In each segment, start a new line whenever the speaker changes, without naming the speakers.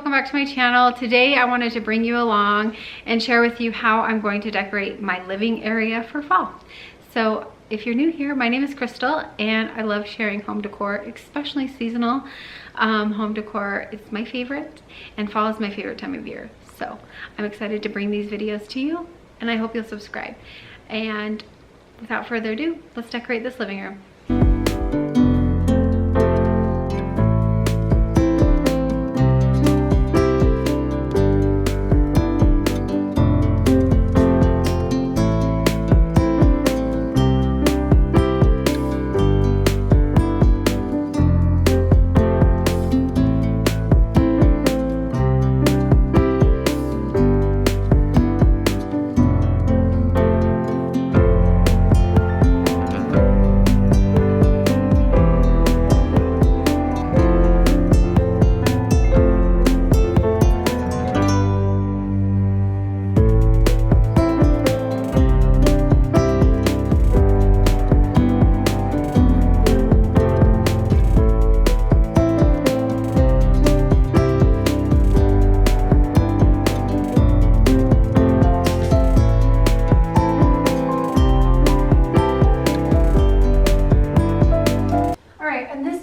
welcome back to my channel. Today I wanted to bring you along and share with you how I'm going to decorate my living area for fall. So if you're new here, my name is Crystal and I love sharing home decor, especially seasonal home decor. It's my favorite and fall is my favorite time of year. So I'm excited to bring these videos to you and I hope you'll subscribe. And without further ado, let's decorate this living room.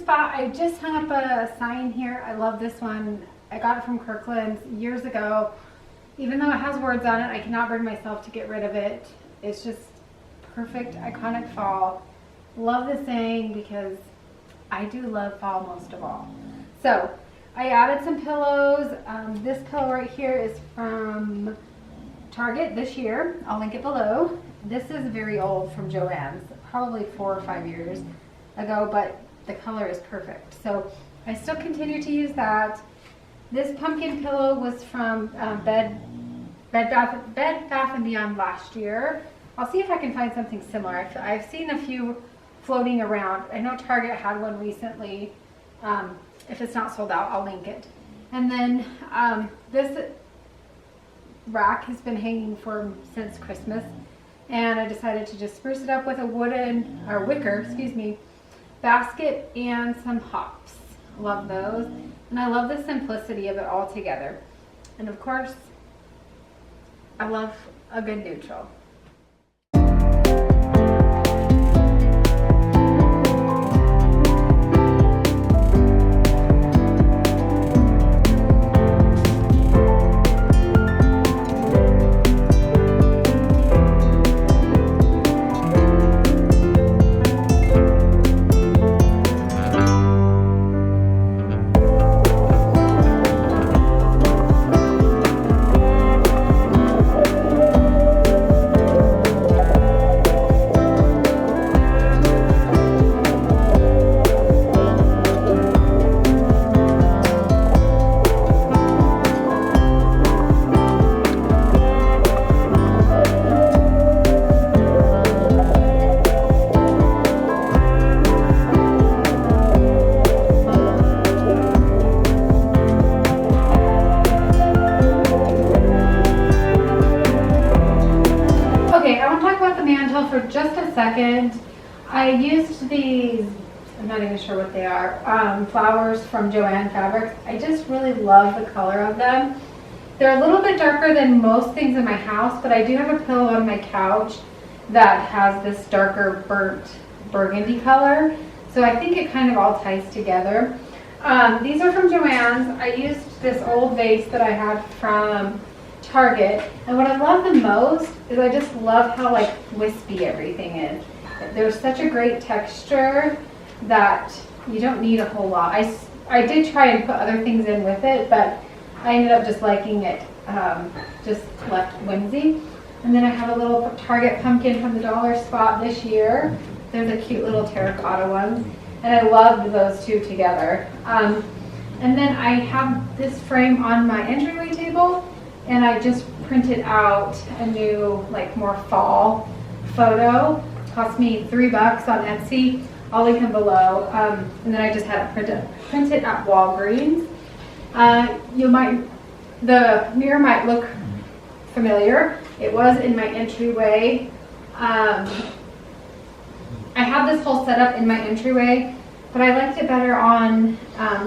I just hung up a sign here. I love this one. I got it from Kirkland years ago. Even though it has words on it, I cannot bring myself to get rid of it. It's just perfect, iconic fall. Love this saying because I do love fall most of all. So I added some pillows. This pillow right here is from Target this year. I'll link it below. This is very old from Joann's, probably 4 or 5 years ago, but the color is perfect. So I still continue to use that. This pumpkin pillow was from Bed Bath & Beyond last year. I'll see if I can find something similar. I've seen a few floating around. I know Target had one recently. If it's not sold out, I'll link it. And then this rack has been hanging since Christmas, and I decided to just spruce it up with a wicker, basket and some hops. Love those. And I love the simplicity of it all together. And of course, I love a good neutral. For just a second, I used these, I'm not even sure what they are, flowers from Joann Fabrics. I just really love the color of them. They're a little bit darker than most things in my house, but I do have a pillow on my couch that has this darker burnt burgundy color. So I think it kind of all ties together. These are from Joann's. I used this old vase that I had from Target, and what I love the most is I just love how like wispy everything is. There's such a great texture that you don't need a whole lot. I did try and put other things in with it, but I ended up just liking it, just left whimsy. And then I have a little Target pumpkin from the dollar spot this year. They're the cute little terracotta ones, and I loved those two together. And then I have this frame on my entryway table, and I just printed out a new, like, more fall photo. It cost me $3 on Etsy. I'll link them below. And then I just had it printed at Walgreens. The mirror might look familiar. It was in my entryway. I had this whole setup in my entryway, but I liked it better on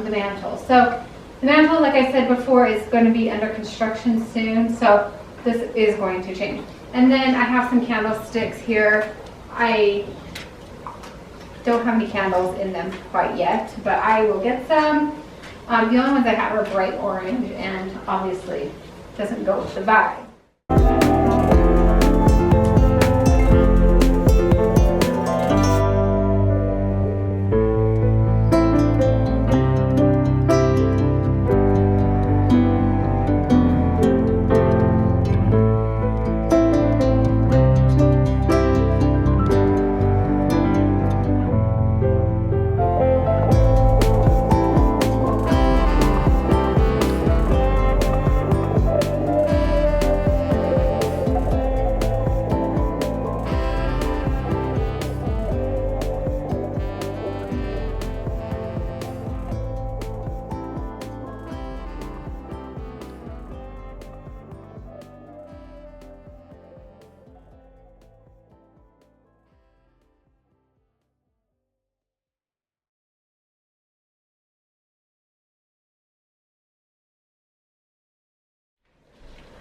the mantle. So The mantle, like I said before, is going to be under construction soon, so this is going to change. And then I have some candlesticks here. I don't have any candles in them quite yet, but I will get some. The only ones I have are bright orange, and obviously doesn't go with the vibe.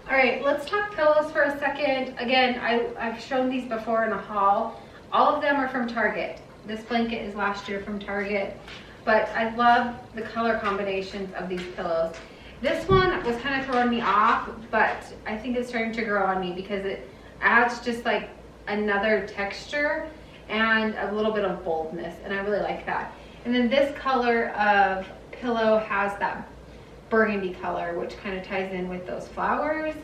All right, let's talk pillows for a second. Again, I've shown these before in a haul. All of them are from Target. This blanket is last year from Target, but I love the color combinations of these pillows. This one was kind of throwing me off, but I think it's starting to grow on me because it adds just like another texture and a little bit of boldness, and I really like that. And then this color of pillow has that burgundy color, which kind of ties in with those flowers.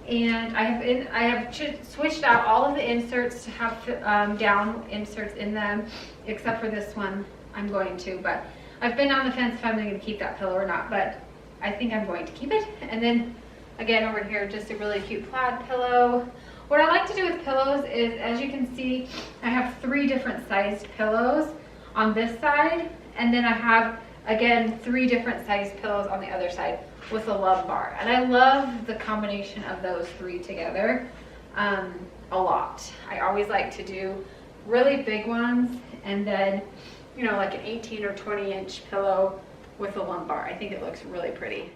And I have switched out all of the inserts to have down inserts in them, except for this one. I'm going to, but I've been on the fence if I'm going to keep that pillow or not, but I think I'm going to keep it. And then again over here, just a really cute plaid pillow. What I like to do with pillows is, as you can see, I have 3 different sized pillows on this side, and then I have again 3 different sized pillows on the other side with a love bar, and I love the combination of those 3 together a lot. I always like to do really big ones, and then, you know, like an 18 or 20 inch pillow with a lumbar. I think it looks really pretty.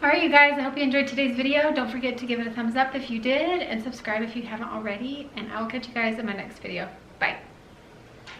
Alright you guys, I hope you enjoyed today's video. Don't forget to give it a thumbs up if you did, and subscribe if you haven't already, and I will catch you guys in my next video. Bye.